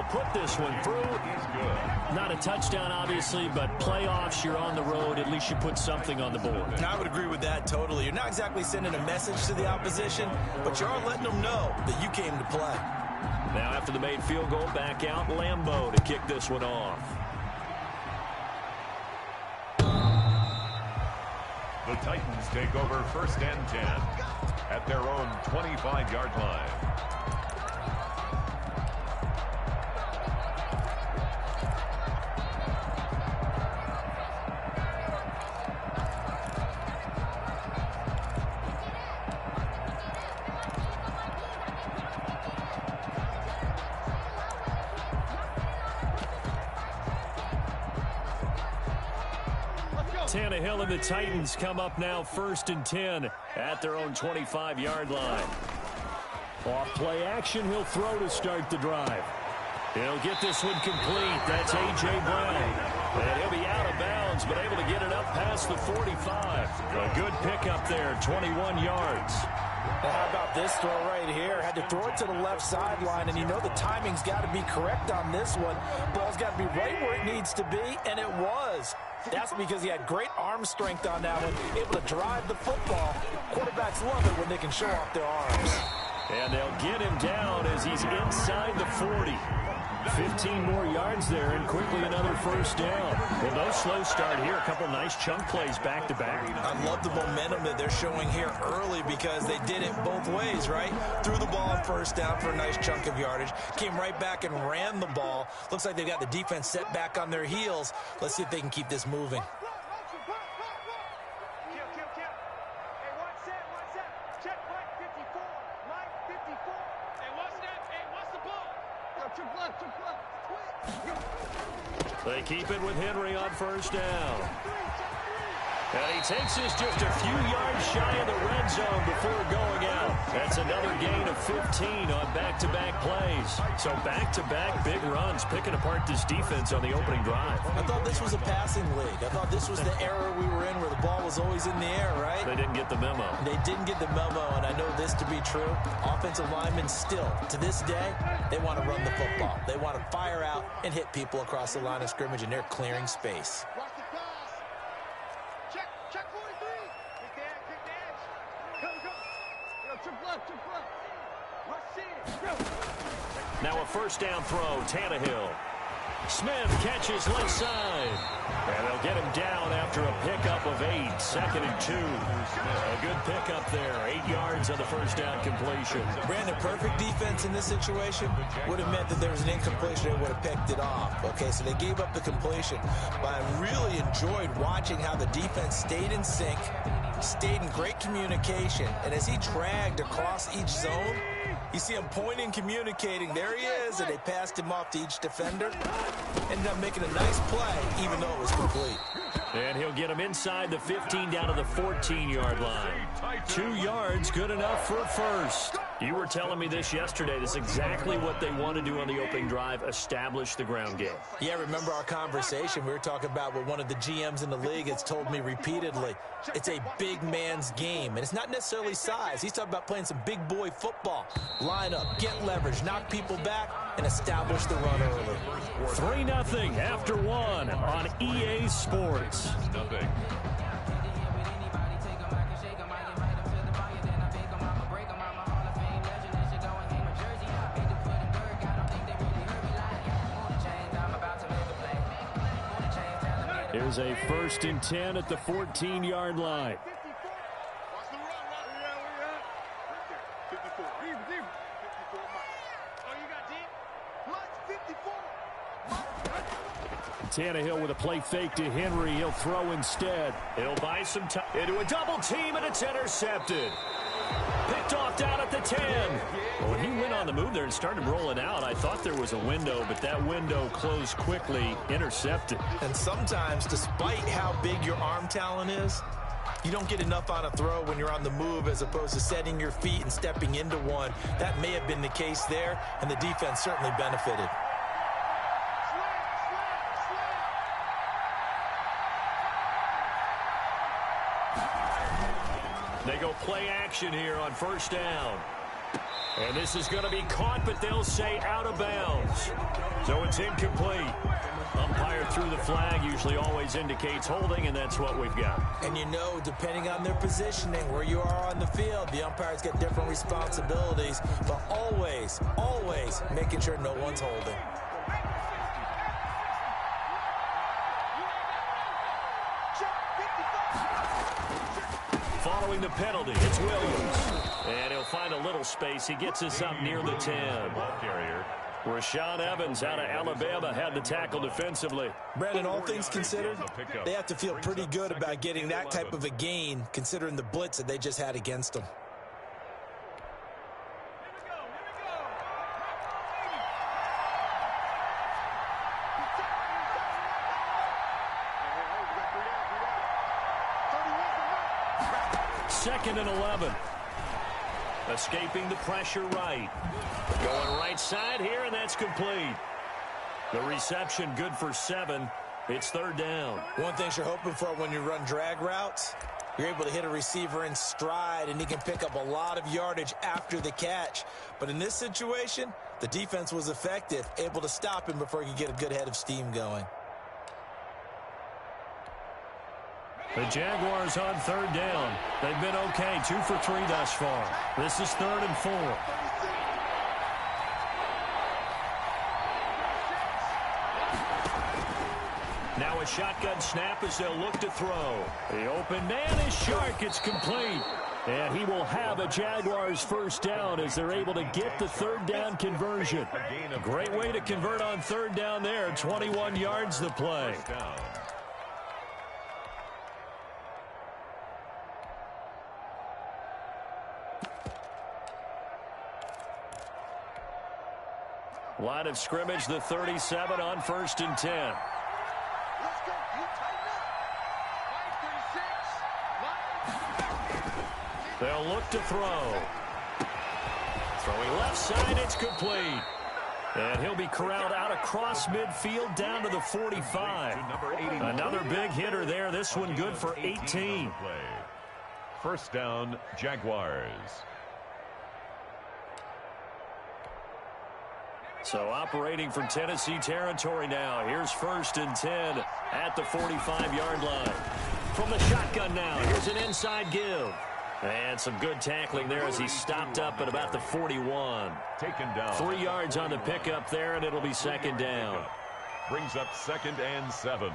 put this one through. Not a touchdown, obviously, but playoffs, you're on the road. At least you put something on the board. I would agree with that totally. You're not exactly sending a message to the opposition, but you are letting them know that you came to play. Now after the made field goal, back out Lambeau to kick this one off. The Titans take over 1st and 10 at their own 25-yard line. Tannehill and the Titans come up now 1st and 10 at their own 25-yard line. Off play action, he'll throw to start the drive. He'll get this one complete. That's A.J. Brown. And he'll be out of bounds, but able to get it up past the 45. A good pickup there, 21 yards. Well, how about this throw right here? Had to throw it to the left sideline, and you know the timing's got to be correct on this one. Ball's got to be right where it needs to be, and it was. That's because he had great arm strength on that one, able to drive the football. Quarterbacks love it when they can show off their arms. And they'll get him down as he's inside the 40. 15 more yards there, and quickly another 1st down. Well, no slow start here. A couple nice chunk plays back-to-back. I love the momentum that they're showing here early because they did it both ways, right? Threw the ball on 1st down for a nice chunk of yardage. Came right back and ran the ball. Looks like they've got the defense set back on their heels. Let's see if they can keep this moving. They keep it with Henry on 1st down. And he takes this just a few yards shy of the red zone before going out. That's another gain of 15 on back-to-back plays. So back-to-back big runs, picking apart this defense on the opening drive. I thought this was a passing league. I thought this was the era we were in where the ball was always in the air, right? They didn't get the memo. They didn't get the memo, and I know this to be true. Offensive linemen still, to this day, they want to run the football. They want to fire out and hit people across the line of scrimmage, and they're clearing space. Now a 1st down throw, Tannehill. Smith catches left side. And they'll get him down after a pickup of 8. 2nd and 2. A good pickup there. 8 yards on the 1st down completion. Brandon, perfect defense in this situation would have meant that there was an incompletion and would have picked it off. Okay, so they gave up the completion. But I really enjoyed watching how the defense stayed in sync, stayed in great communication, and as he dragged across each zone, you see him pointing, communicating. There he is, and they passed him off to each defender. Ended up making a nice play, even though it was complete. And he'll get him inside the 15 down to the 14-yard line. 2 yards, good enough for a 1st. You were telling me this yesterday. This is exactly what they want to do on the opening drive, establish the ground game. Yeah, remember our conversation. We were talking about what one of the GMs in the league has told me repeatedly. It's a big man's game, and it's not necessarily size. He's talking about playing some big boy football. Line up, get leverage, knock people back, and establish the run early. 3-0 after 1 on EA Sports. Nothing. Here's a 1st and 10 at the 14-yard line. Tannehill with a play fake to Henry. He'll throw instead. He'll buy some time into a double team, and it's intercepted. Picked off down at the 10. Well, when he went on the move there and started rolling out, I thought there was a window, but that window closed quickly, intercepted. And sometimes, despite how big your arm talent is, you don't get enough on a throw when you're on the move as opposed to setting your feet and stepping into one. That may have been the case there, and the defense certainly benefited. They go play action here on 1st down. And this is going to be caught, but they'll say out of bounds. So it's incomplete. Umpire threw the flag, usually always indicates holding, and that's what we've got. And you know, depending on their positioning, where you are on the field, the umpires get different responsibilities, but always, always making sure no one's holding. Following the penalty, it's Williams. And he'll find a little space. He gets us up near the 10. Rashaan Evans out of Alabama had the tackle defensively. Brandon, all things considered, they have to feel pretty good about getting that type of a gain, considering the blitz that they just had against them. Second and 11. Escaping the pressure right. Going right side here, and that's complete. The reception good for 7. It's third down. One thing you're hoping for when you run drag routes, you're able to hit a receiver in stride, and he can pick up a lot of yardage after the catch. But in this situation, the defense was effective, able to stop him before he could get a good head of steam going. The Jaguars on third down. They've been okay, 2 for 3 thus far. This is 3rd and 4. Now a shotgun snap as they'll look to throw. The open man is Shark. It's complete. And he will have a Jaguars first down as they're able to get the third down conversion. A great way to convert on third down there. 21 yards the play. Line of scrimmage, the 37 on 1st and 10. They'll look to throw. Throwing left side, it's complete. And he'll be corralled out across midfield down to the 45. Another big hitter there. This one good for 18. First down, Jaguars. So operating from Tennessee territory now. Here's 1st and 10 at the 45-yard line. From the shotgun now, here's an inside give. And some good tackling there as he stopped up at about the 41. Taken down. 3 yards on the pickup there, and it'll be second down. Brings up 2nd and 7.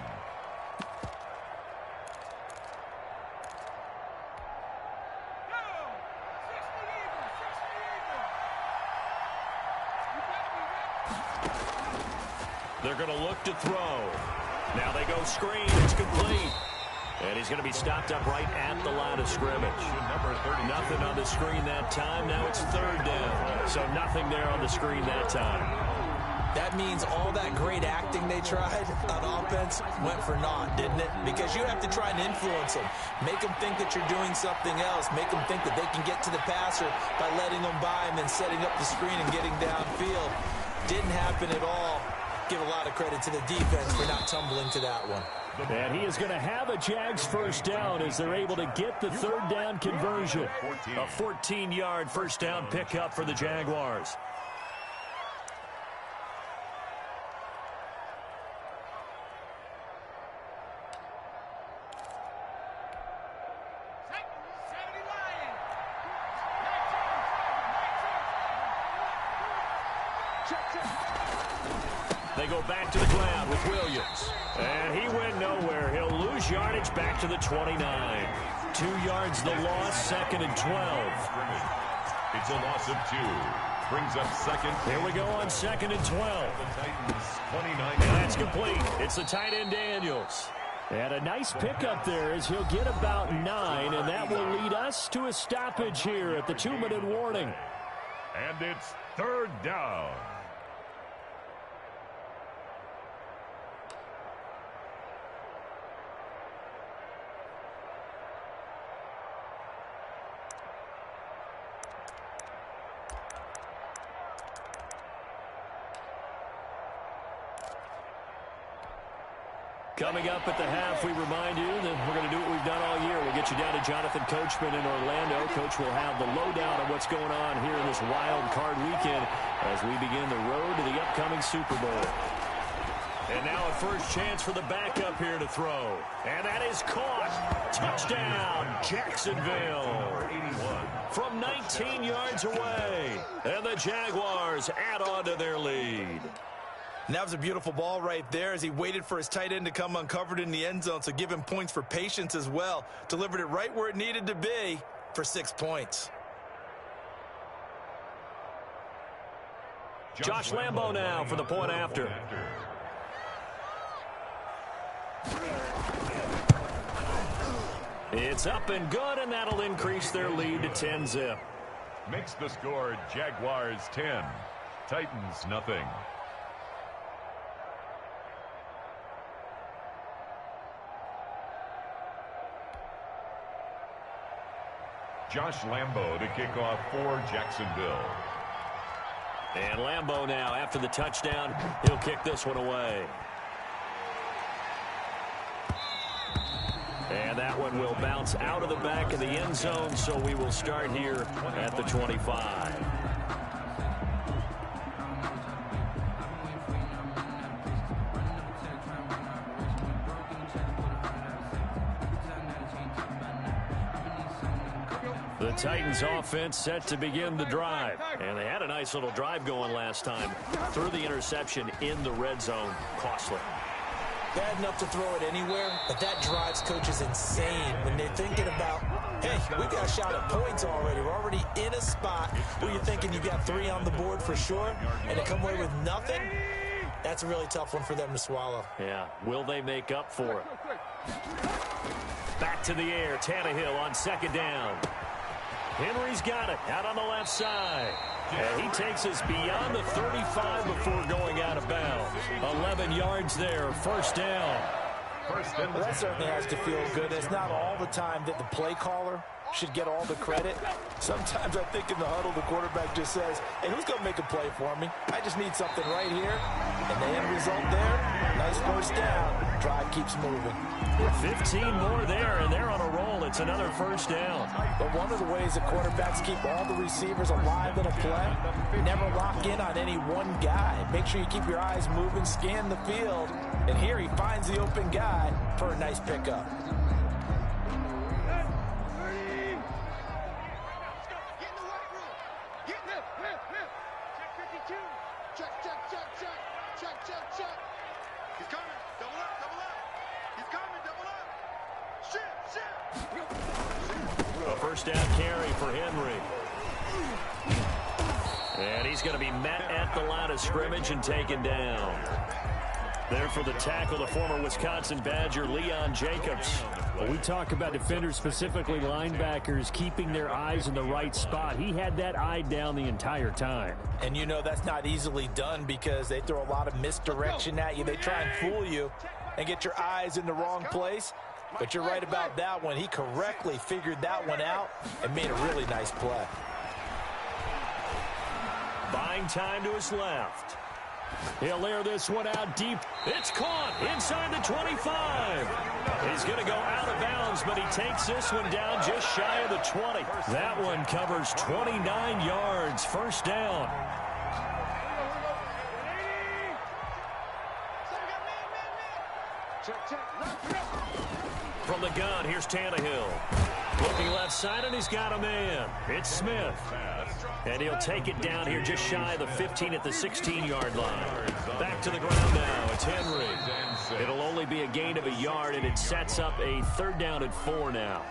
They're going to look to throw. Now they go screen. It's complete. And he's going to be stopped up right at the line of scrimmage. Nothing on the screen that time. Now it's third down. So nothing there on the screen that time. That means all that great acting they tried on offense went for naught, didn't it? Because you have to try and influence them. Make them think that you're doing something else. Make them think that they can get to the passer by letting them by and then setting up the screen and getting downfield. Didn't happen at all. Give a lot of credit to the defense for not tumbling to that one. And he is going to have a Jags first down as they're able to get the third down conversion. A 14-yard first down pickup for the Jaguars. They go back to the ground with Williams. And he went nowhere. He'll lose yardage back to the 29. 2 yards the loss, 2nd and 12. It's a loss of 2. Brings up 2nd. Here we go on 2nd and 12. The Titans 29. And that's complete. It's the tight end Daniels. And a nice pickup there as he'll get about 9, and that will lead us to a stoppage here at the 2-minute warning. And it's third down. Coming up at the half, we remind you that we're going to do what we've done all year. We'll get you down to Jonathan Coachman in Orlando. Coach will have the lowdown on what's going on here in this wild card weekend as we begin the road to the upcoming Super Bowl. And now a first chance for the backup here to throw. And that is caught. Touchdown, Jacksonville. 81. From 19 yards away. And the Jaguars add on to their lead. And that was a beautiful ball right there as he waited for his tight end to come uncovered in the end zone, so give him points for patience as well. Delivered it right where it needed to be for 6 points. Josh Lambo now for the point after. It's up and good, and that'll increase their lead to 10-zip. Makes the score Jaguars 10, Titans nothing. Josh Lambo to kick off for Jacksonville. And Lambo now, after the touchdown, he'll kick this one away. And that one will bounce out of the back of the end zone, so we will start here at the 25. The Titans offense set to begin the drive. And they had a nice little drive going last time. Threw the interception in the red zone. Costly. Bad enough to throw it anywhere, but that drives coaches insane when they're thinking about, hey, we've got a shot at points already. We're already in a spot where you're thinking you got 3 on the board for sure, and to come away with nothing, that's a really tough one for them to swallow. Yeah, will they make up for it? Back to the air, Tannehill on second down. Henry's got it out on the left side. And he takes us beyond the 35 before going out of bounds. 11 yards there, first down. Well, that certainly has to feel good. It's not all the time that the play caller should get all the credit. Sometimes I think in the huddle, the quarterback just says, hey, who's going to make a play for me? I just need something right here. And the end result there, nice first down. Drive keeps moving. 15 more there, and they're on a roll. It's another first down. But one of the ways that quarterbacks keep all the receivers alive in a play, never lock in on any one guy. Make sure you keep your eyes moving, scan the field. And here he finds the open guy for a nice pickup. A first down carry for Henry. And he's going to be met at the line of scrimmage and taken down. There for the tackle, the former Wisconsin Badger, Leon Jacobs. Well, we talk about defenders, specifically linebackers, keeping their eyes in the right spot. He had that eye down the entire time. And you know that's not easily done because they throw a lot of misdirection at you. They try and fool you and get your eyes in the wrong place. But you're right about that one. He correctly figured that one out and made a really nice play. Buying time to his left. He'll air this one out deep. It's caught inside the 25. He's going to go out of bounds, but he takes this one down just shy of the 20. That one covers 29 yards. First down. From the gun, here's Tannehill. Looking left side, and he's got a man. It's Smith. And he'll take it down here just shy of the 15 at the 16-yard line. Back to the ground now. It's Henry. It'll only be a gain of a yard, and it sets up a third down and 4 now.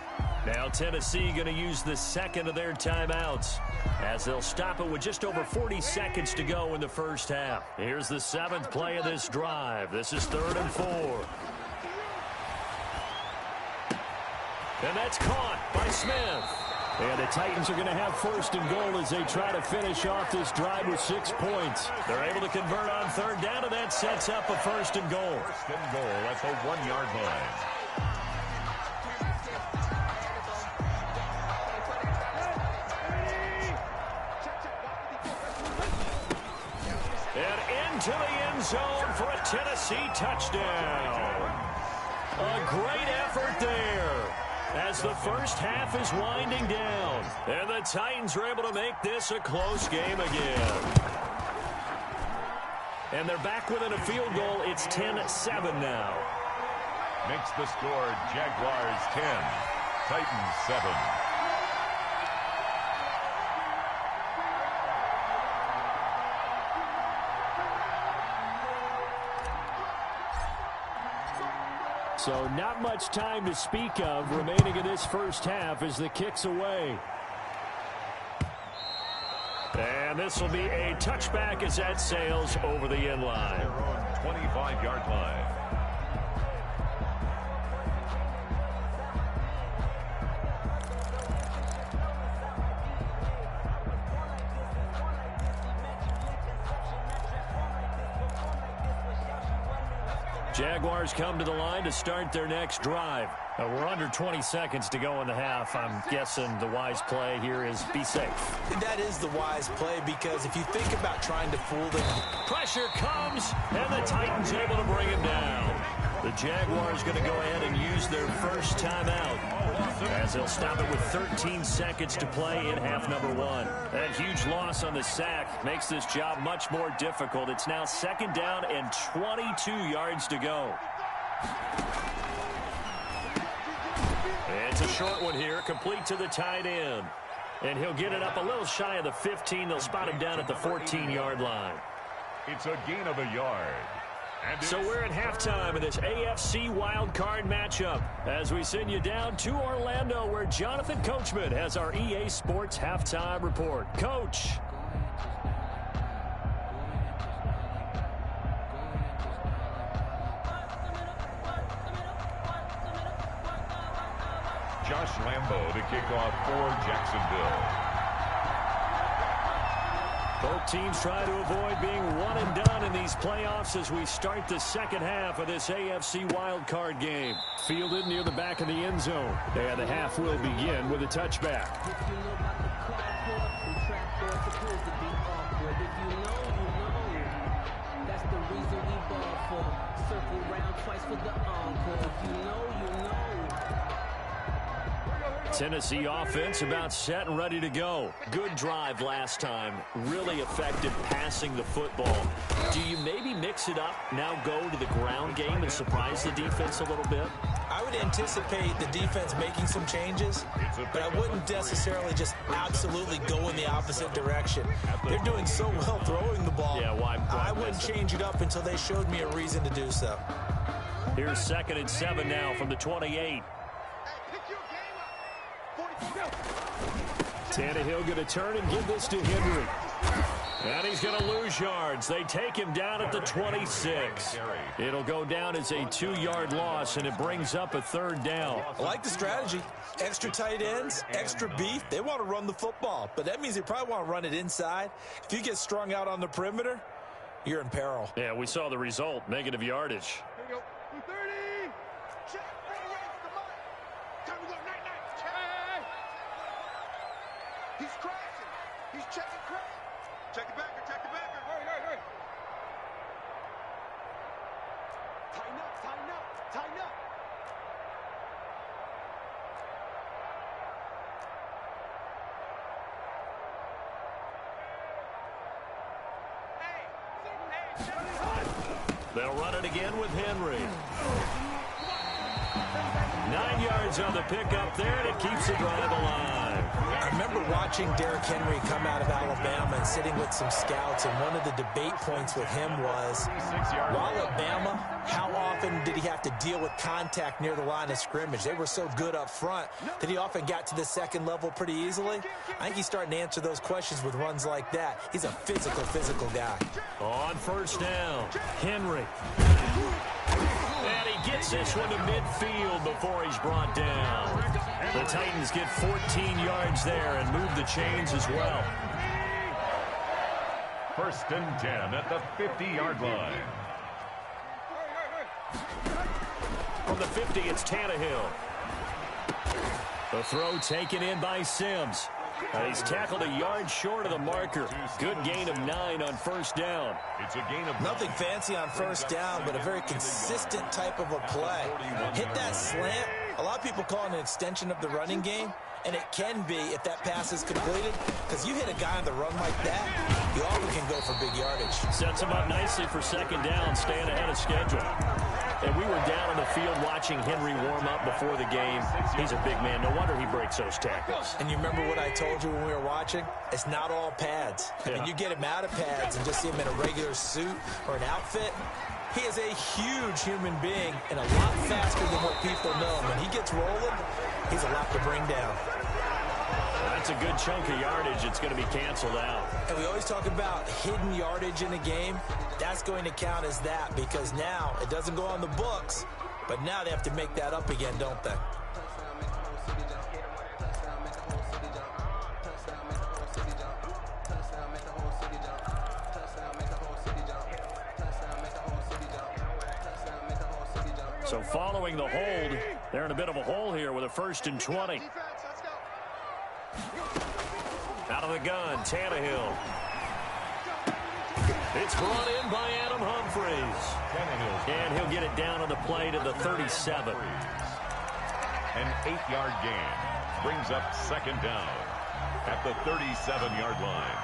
Now Tennessee going to use the second of their timeouts as they'll stop it with just over 40 seconds to go in the first half. Here's the 7th play of this drive. This is 3rd and 4. And that's caught by Smith. And the Titans are going to have first and goal as they try to finish off this drive with 6 points. They're able to convert on third down, and that sets up a first and goal. First and goal at the 1-yard line. And into the end zone for a Tennessee touchdown. A great effort there as the first half is winding down. And the Titans are able to make this a close game again. And they're back within a field goal. It's 10-7 now. Makes the score Jaguars 10, Titans 7. So not much time to speak of remaining in this first half as the kick's away. And this will be a touchback as that sails over the end line. Their own 25-yard line. Jaguars come to the line to start their next drive. We're under 20 seconds to go in the half. I'm guessing the wise play here is be safe. That is the wise play, because if you think about trying to fool them. Pressure comes, and the Titans able to bring him down. The Jaguars going to go ahead and use their first timeout as they'll stop it with 13 seconds to play in half number one. That huge loss on the sack makes this job much more difficult. It's now second down and 22 yards to go. It's a short one here, complete to the tight end. And he'll get it up a little shy of the 15. They'll spot him down at the 14-yard line. It's a gain of a yard. So we're at halftime in this AFC wildcard matchup as we send you down to Orlando, where Jonathan Coachman has our EA Sports halftime report. Coach. Josh Lambo to kick off for Jacksonville. Both teams try to avoid being one and done in these playoffs as we start the second half of this AFC wildcard game. Fielded near the back of the end zone. And the half will begin with a touchback. Tennessee offense about set and ready to go. Good drive last time. Really effective passing the football. Do you maybe mix it up, now go to the ground game and surprise the defense a little bit? I would anticipate the defense making some changes, but I wouldn't necessarily just absolutely go in the opposite direction. They're doing so well throwing the ball. Yeah, why I wouldn't change it up until they showed me a reason to do so. Here's 2nd and 7 now from the 28. Tannehill going to turn and give this to Henry. And he's going to lose yards. They take him down at the 26. It'll go down as a 2-yard loss, and it brings up a 3rd down. I like the strategy. Extra tight ends, extra beef. They want to run the football, but that means they probably want to run it inside. If you get strung out on the perimeter, you're in peril. Yeah, we saw the result, negative yardage. Here we go. 30. Check. Come on. Time to go. Night. Check. He's crashing. He's checking crash. Check the backer. Hurry. Tighten up. They'll run it again with Henry. 9 yards on the pickup there, and it keeps the drive alive. I remember watching Derrick Henry come out of Alabama and sitting with some scouts, and one of the debate points with him was, while at Bama, how often did he have to deal with contact near the line of scrimmage? They were so good up front that he often got to the second level pretty easily. I think he's starting to answer those questions with runs like that. He's a physical guy. On 1st down, Henry. And he gets this one to midfield before he's brought down. The Titans get 14 yards there and move the chains as well. 1st and 10 at the 50-yard line. From the 50, it's Tannehill. The throw taken in by Sims. He's tackled a yard short of the marker. Good gain of 9 on first down. It's a gain of Nothing fancy on first down, but a very consistent type of a play. Hit that slant. A lot of people call it an extension of the running game, and it can be if that pass is completed, because you hit a guy on the run like that, you often can go for big yardage. Sets him up nicely for second down, staying ahead of schedule. And we were down on the field watching Henry warm up before the game. He's a big man. No wonder he breaks those tackles. And you remember what I told you when we were watching? It's not all pads. I mean, you get him out of pads and just see him in a regular suit or an outfit. He is a huge human being and a lot faster than what people know. When he gets rolling, he's a lot to bring down. That's a good chunk of yardage. It's going to be canceled out. And we always talk about hidden yardage in a game. That's going to count as that because now it doesn't go on the books, but now they have to make that up again, don't they? So following the hold, they're in a bit of a hole here with a 1st and 20. Out of the gun, Tannehill. It's brought in by Adam Humphries. And he'll get it down on the play to the 37. An 8-yard gain brings up second down at the 37-yard line.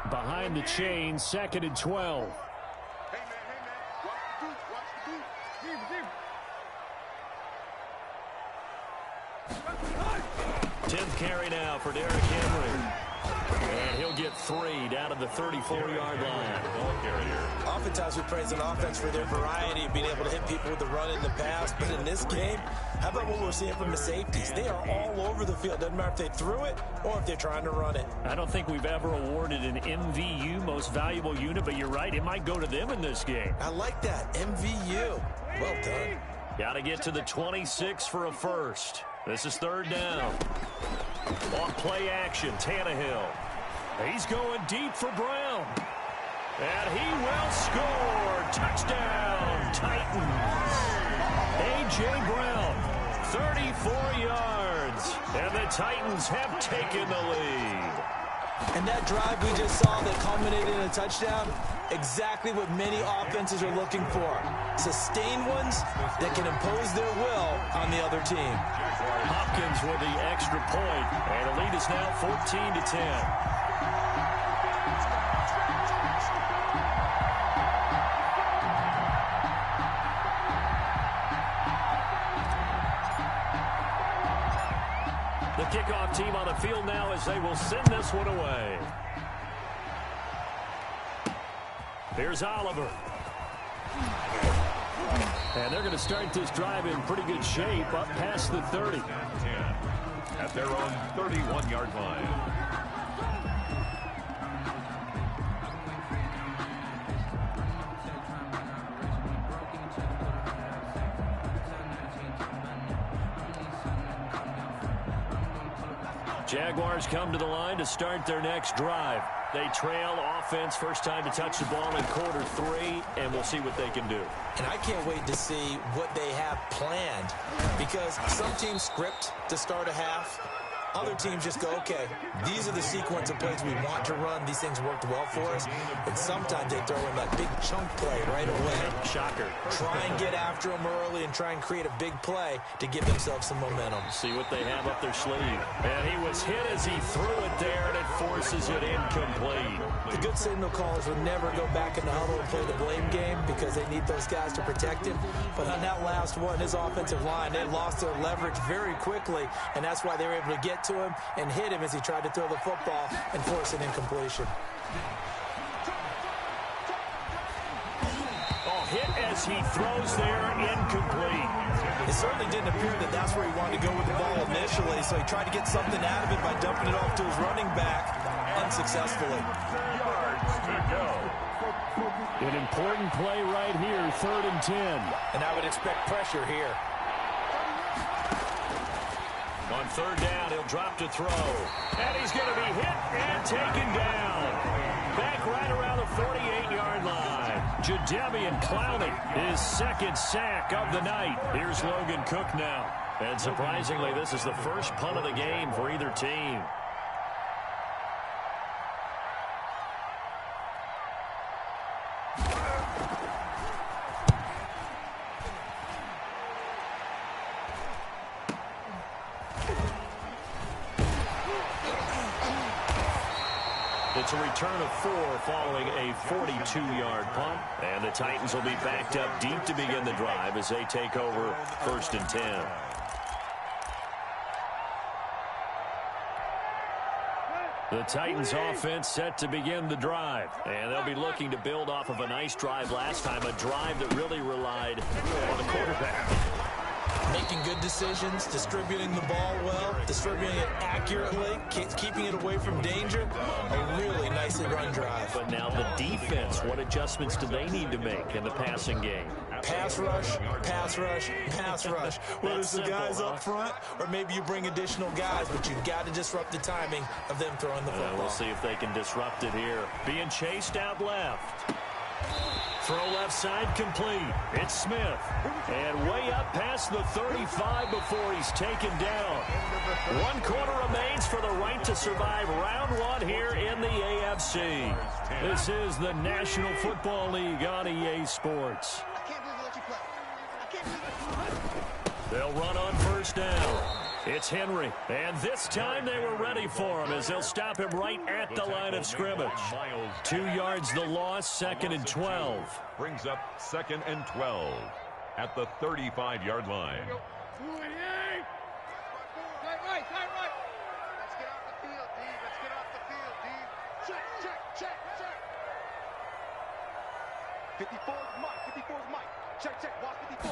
Behind the chain, 2nd and 12. Hey, man. Watch the boot. Give. 10th carry now for Derrick Henry. And he'll get 3 down to the 34-yard line. Oftentimes we praise an offense for their variety of being able to hit people with the run and the pass, but in this game, how about what we're seeing from the safeties? They are all over the field. Doesn't matter if they threw it or if they're trying to run it. I don't think we've ever awarded an MVU, most valuable unit, but you're right, it might go to them in this game. I like that. MVU. Well done. Got to get to the 26 for a first. This is 3rd down. Off play action, Tannehill. He's going deep for Brown. And he will score. Touchdown, Titans. A.J. Brown, 34 yards. And the Titans have taken the lead. And that drive we just saw that culminated in a touchdown, exactly what many offenses are looking for. Sustained ones that can impose their will on the other team. Hopkins with the extra point, and the lead is now 14-10. The kickoff team on the field now as they will send this one away. Here's Oliver. And they're going to start this drive in pretty good shape up past the 30. 10 at their own 31-yard line. Jaguars come to the line to start their next drive. They trail offense, first time to touch the ball in quarter 3, and we'll see what they can do. And I can't wait to see what they have planned, because some teams script to start a half. Other teams just go, okay, these are the sequence of plays we want to run. These things worked well for us. And sometimes they throw in that big chunk play right away. Shocker. Try and get after them early and try and create a big play to give themselves some momentum. See what they have up their sleeve. And he was hit as he threw it there, and it forces it incomplete. The good signal callers would never go back in the huddle and play the blame game because they need those guys to protect him. But on that last one, his offensive line, they lost their leverage very quickly, and that's why they were able to get to him and hit him as he tried to throw the football and force an incompletion. Oh, hit as he throws there, incomplete. It certainly didn't appear that that's where he wanted to go with the ball initially, so he tried to get something out of it by dumping it off to his running back unsuccessfully. Yards to go. An important play right here, 3rd and 10. And I would expect pressure here. On 3rd down, he'll drop to throw. And he's going to be hit and taken down. Back right around the 48-yard line. Jadeveon Clowney, his second sack of the night. Here's Logan Cook now. And surprisingly, this is the first punt of the game for either team. It's a return of 4 following a 42-yard punt. And the Titans will be backed up deep to begin the drive as they take over 1st and 10. The Titans offense set to begin the drive. And they'll be looking to build off of a nice drive last time, a drive that really relied on the quarterback. Making good decisions, distributing the ball well, distributing it accurately, keeping it away from danger. A really nicely run drive. But now the defense, what adjustments do they need to make in the passing game? Pass rush, pass rush, pass rush. Whether it's the guys up front or maybe you bring additional guys, but you've got to disrupt the timing of them throwing the football. We'll see if they can disrupt it here. Being chased out left. Throw left side complete. It's Smith. And way up past the 35 before he's taken down. 1 quarter remains for the right to survive round 1 here in the AFC. This is the National Football League on EA Sports. They'll run on 1st down. It's Henry, and this time they were ready for him as they'll stop him right at the line of scrimmage. 2 yards the loss, 2nd and 12. Brings up 2nd and 12 at the 35-yard line. Right. Let's get off the field, D. Let's get off the field, D. Check. 54's Mike. Check. Watch 54.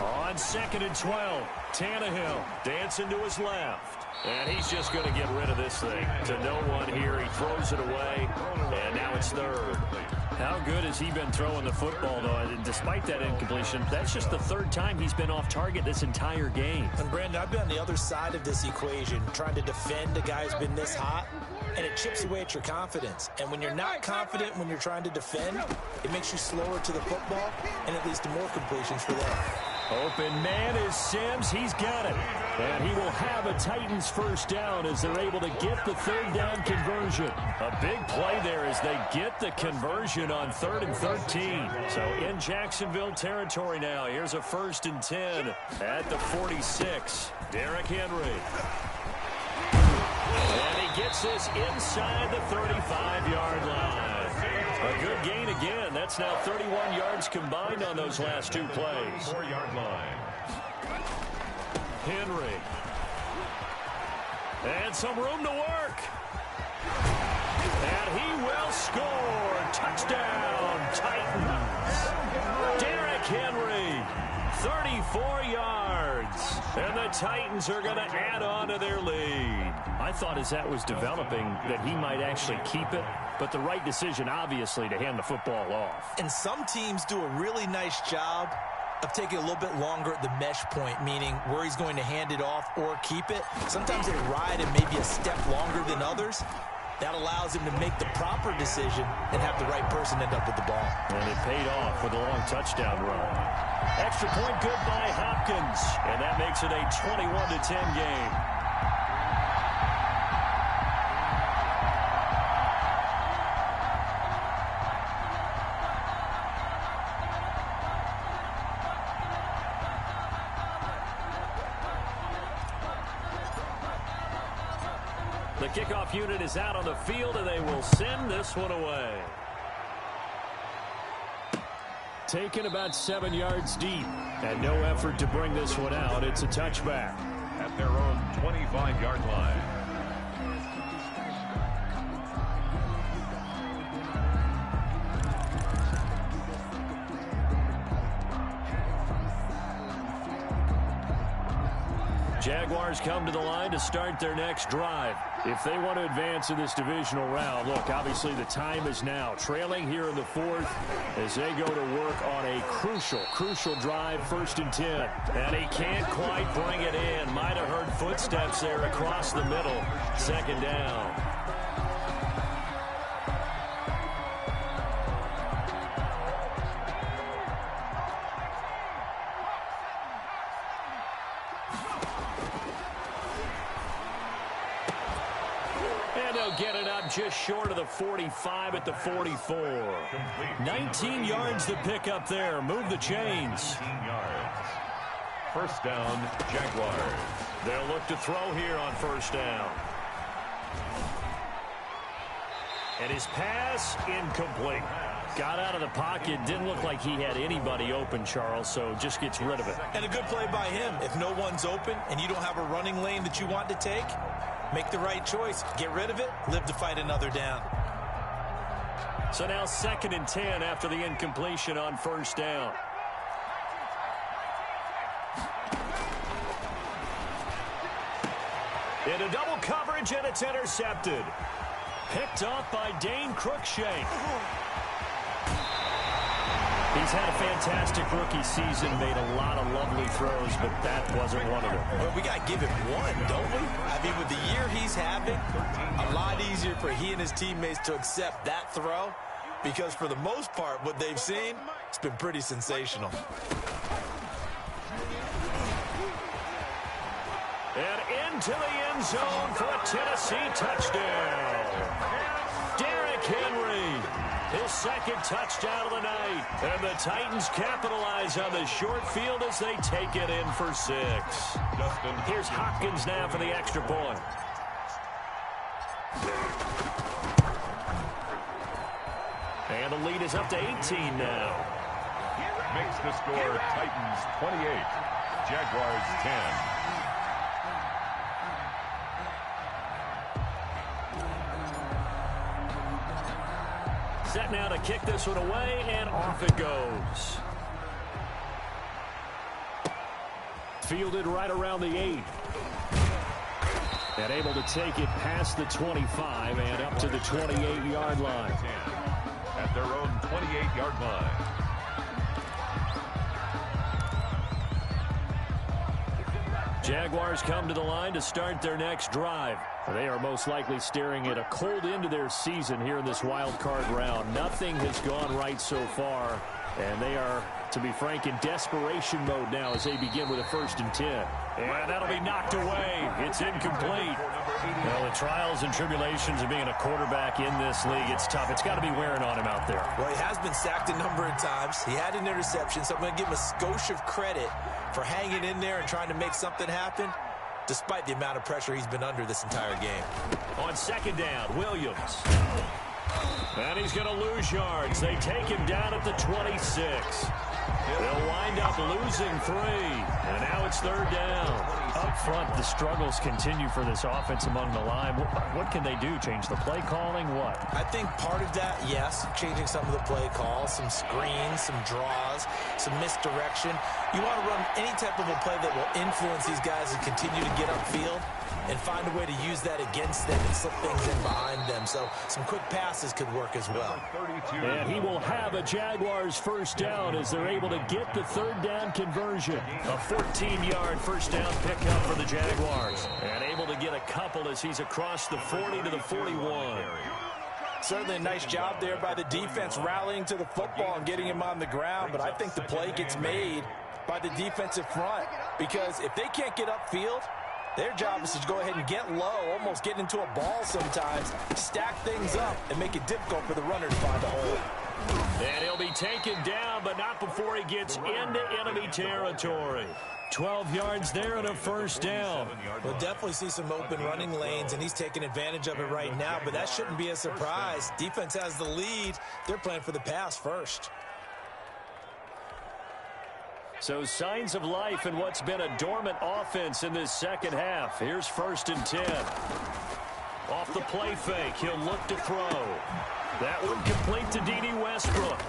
On 2nd and 12, Tannehill dancing to his left. And he's just going to get rid of this thing to no one here. He throws it away, and now it's 3rd. How good has he been throwing the football, though? And despite that incompletion, that's just the 3rd time he's been off target this entire game. And, Brandon, I've been on the other side of this equation, trying to defend a guy who's been this hot, and it chips away at your confidence. And when you're not confident when you're trying to defend, it makes you slower to the football, and it leads to more completions for them. Open man is Sims. He's got it. And he will have a Titans 1st down as they're able to get the 3rd down conversion. A big play there as they get the conversion on 3rd and 13. So in Jacksonville territory now. Here's a 1st and 10 at the 46. Derrick Henry. And he gets this inside the 35-yard line. A good gain again. That's now 31 yards combined on those last 2 plays. 4-yard line. Henry. And some room to work. And he will score. Touchdown, Titans. Derrick Henry, 34 yards. And the Titans are going to add on to their lead. I thought as that was developing that he might actually keep it, but the right decision, obviously, to hand the football off. And some teams do a really nice job of taking a little bit longer at the mesh point, meaning where he's going to hand it off or keep it. Sometimes they ride it maybe a step longer than others. That allows him to make the proper decision and have the right person end up with the ball. And it paid off with a long touchdown run. Extra point good by Hopkins, and that makes it a 21-10 game. The kickoff unit is out on the field, and they will send this one away. Taken about 7 yards deep, and no effort to bring this one out. It's a touchback. At their own 25-yard line. Jaguars come to the line to start their next drive. If they want to advance in this divisional round, look, obviously the time is now. Trailing here in the 4th as they go to work on a crucial drive, 1st and 10. And he can't quite bring it in. Might have heard footsteps there across the middle. 2nd down. up just short of the 45 at the 44. 19 yards to pick up there. Move the chains. 19 yards. First down, Jaguars. They'll look to throw here on first down. And his pass incomplete. Got out of the pocket. Didn't look like he had anybody open, Charles, so just gets rid of it. And a good play by him. If no one's open and you don't have a running lane that you want to take, make the right choice. Get rid of it. Live to fight another down. So now 2nd and 10 after the incompletion on first down. Into double coverage, and it's intercepted. Picked off by Dane Cruikshank. He's had a fantastic rookie season, made a lot of lovely throws, but that wasn't one of them. Well, we got to give him one, don't we? I mean, with the year he's having, a lot easier for he and his teammates to accept that throw, because for the most part, what they've seen, it's been pretty sensational. And into the end zone for a Tennessee touchdown. Derrick Henry, his 2nd touchdown of the night. And the Titans capitalize on the short field as they take it in for 6. Here's Hopkins now for the extra point. And the lead is up to 18 now. Makes the score Titans 28, Jaguars 10. Set now to kick this one away, and off it goes. Fielded right around the 8. And able to take it past the 25 and up to the 28-yard line. At their own 28-yard line. Jaguars come to the line to start their next drive. They are most likely staring at a cold end to their season here in this wild card round. Nothing has gone right so far, and they are, to be frank, in desperation mode now as they begin with a 1st and 10. And that'll be knocked away. It's incomplete. Well, the trials and tribulations of being a quarterback in this league, it's tough. It's got to be wearing on him out there. Well, he has been sacked a number of times. He had an interception, so I'm going to give him a skosh of credit for hanging in there and trying to make something happen, despite the amount of pressure he's been under this entire game. On 2nd down, Williams. And he's going to lose yards. They take him down at the 26. They'll wind up losing 3. And now it's 3rd down. Up front, the struggles continue for this offense among the line. What can they do? Change the play calling? What? I think part of that, yes, changing some of the play calls, some screens, some draws, some misdirection. You want to run any type of a play that will influence these guys and continue to get upfield and find a way to use that against them and slip things in behind them. So some quick passes could work as well. And he will have a Jaguars 1st down as they're able to get the 3rd down conversion. A 14-yard 1st down pickup for the Jaguars. And able to get a couple as he's across the 40 to the 41. Certainly a nice job there by the defense rallying to the football and getting him on the ground. But I think the play gets made by the defensive front, because if they can't get upfield, their job is to go ahead and get low, almost get into a ball sometimes, stack things up, and make it difficult for the runner to find a hole. And he'll be taken down, but not before he gets into enemy territory. 12 yards there and a 1st down. We'll definitely see some open running lanes, and he's taking advantage of it right now, but that shouldn't be a surprise. Defense has the lead. They're playing for the pass first. So signs of life in what's been a dormant offense in this 2nd half. Here's 1st and 10. Off the play fake, he'll look to throw. That one complete to D.D. Westbrook.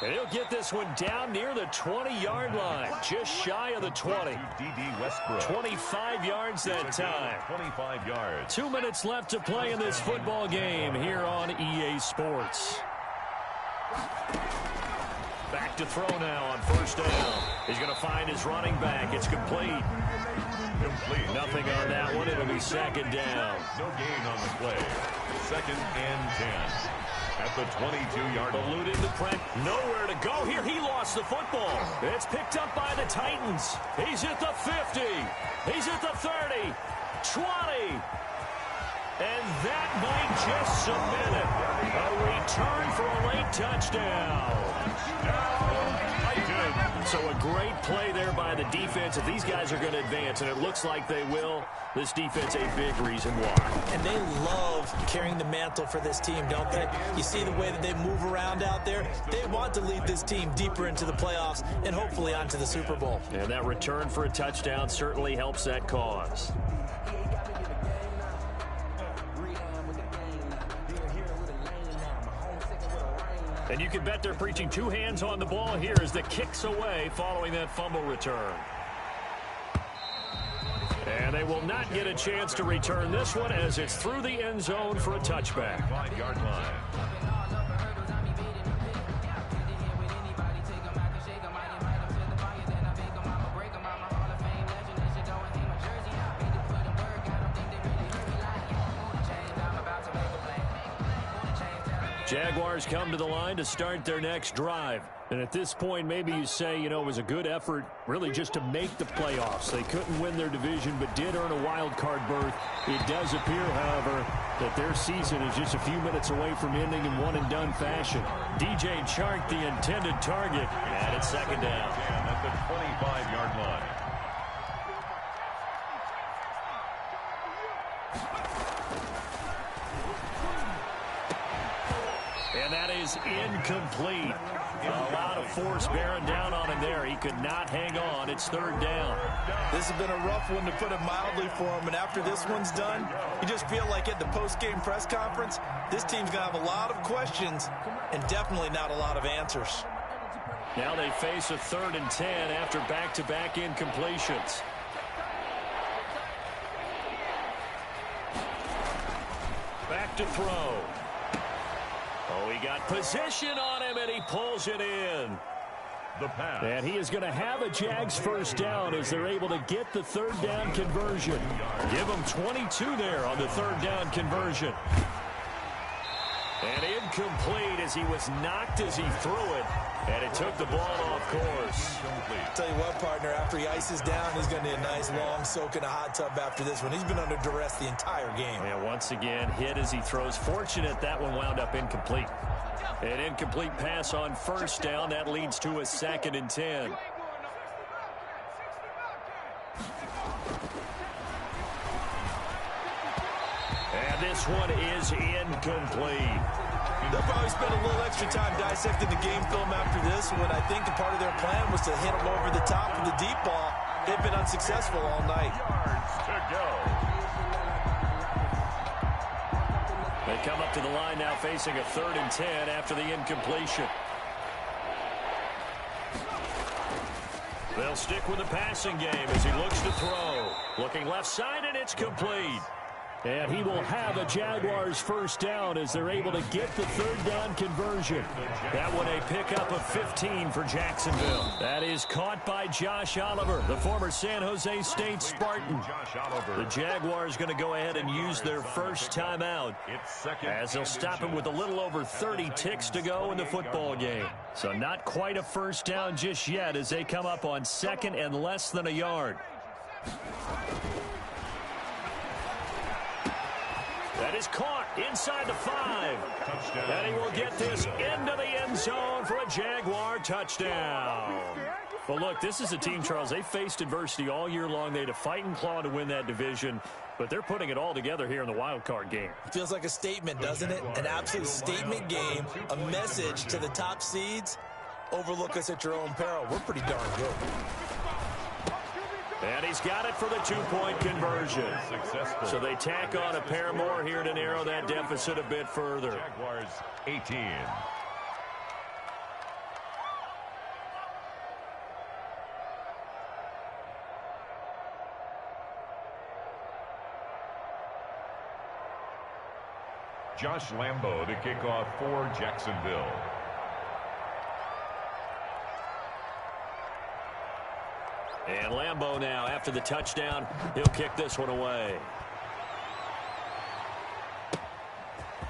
And he'll get this one down near the 20-yard line, just shy of the 20. D.D. Westbrook. 25 yards that time. 25 yards. 2 minutes left to play in this football game here on EA Sports. Back to throw now on 1st down. He's going to find his running back. It's complete. Nothing on that one. It'll be 2nd down. No gain on the play. 2nd and 10. At the 22-yard line. Eluded the press. Nowhere to go here. He lost the football. It's picked up by the 50. He's at the 50. He's at the 30. 20. And that might just cement it. A return for a late touchdown. So a great play there by the defense. If these guys are going to advance, and it looks like they will, this defense a big reason why. And they love carrying the mantle for this team, don't they? You see the way that they move around out there? They want to lead this team deeper into the playoffs and hopefully onto the Super Bowl. And that return for a touchdown certainly helps that cause. And you can bet they're preaching two hands on the ball here as the kick's away following that fumble return. And they will not get a chance to return this one as it's through the end zone for a touchback. 5-yard line. Jaguars come to the line to start their next drive. And at this point, maybe you say, you know, it was a good effort really just to make the playoffs. They couldn't win their division but did earn a wild card berth. It does appear, however, that their season is just a few minutes away from ending in one-and-done fashion. DJ Chark, the intended target, and it's second down. At the 25-yard line. And that is incomplete. A lot of force bearing down on him there. He could not hang on. It's third down. This has been a rough one, to put it mildly, for him. And after this one's done, you just feel like at the post-game press conference, this team's going to have a lot of questions and definitely not a lot of answers. Now they face a 3rd and 10 after back-to-back incompletions. Back to throw. Oh, he got position on him, and he pulls it in. The pass. And he is going to have a Jags first down as they're able to get the 3rd down conversion. Give him 22 there on the 3rd down conversion. And incomplete as he was knocked as he threw it. And it took the ball off course. Tell you what, partner, after he ices down, he's going to need a nice long soak in a hot tub after this one. He's been under duress the entire game. Yeah, once again, hit as he throws. Fortunate that one wound up incomplete. An incomplete pass on first down. That leads to a 2nd and 10. And this one is incomplete. They'll probably spend a little extra time dissecting the game film after this one. I think a part of their plan was to hit them over the top with the deep ball. They've been unsuccessful all night. Yards to go. They come up to the line now facing a 3rd and 10 after the incompletion. They'll stick with the passing game as he looks to throw. Looking left side, and it's complete. And he will have a Jaguars first down as they're able to get the 3rd down conversion. That one a pickup of 15 for Jacksonville. That is caught by Josh Oliver, the former San Jose State Spartan. The Jaguars going to go ahead and use their first timeout as they'll stop him with a little over 30 ticks to go in the football game. So not quite a first down just yet as they come up on 2nd and less than a yard. That is caught inside the 5. Touchdown. And he will get this into the end zone for a Jaguar touchdown. Well, look, this is a team, Charles, they faced adversity all year long. They had to fight and claw to win that division, but they're putting it all together here in the wild card game. Feels like a statement, doesn't it? An absolute statement game, a message to the top seeds. Overlook us at your own peril. We're pretty darn good. And he's got it for the 2-point conversion. Successful. So they tack on a pair more here to narrow that deficit a bit further. Jaguars 18. Josh Lambo to kick off for Jacksonville. And Lambo now, after the touchdown, he'll kick this one away.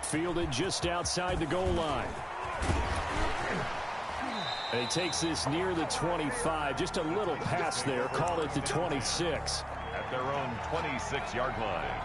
Fielded just outside the goal line. And he takes this near the 25. Just a little pass there. Call it the 26. At their own 26-yard line.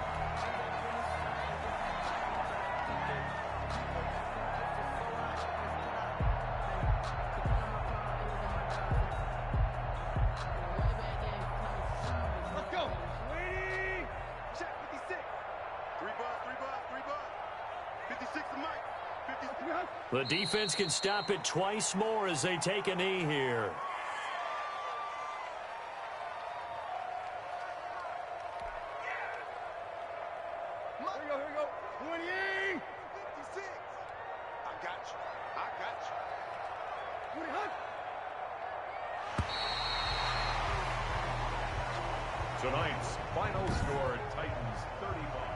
The defense can stop it twice more as they take a knee here. Here we go. 28. 56. I got you. 20. Tonight's final score, Titans 35.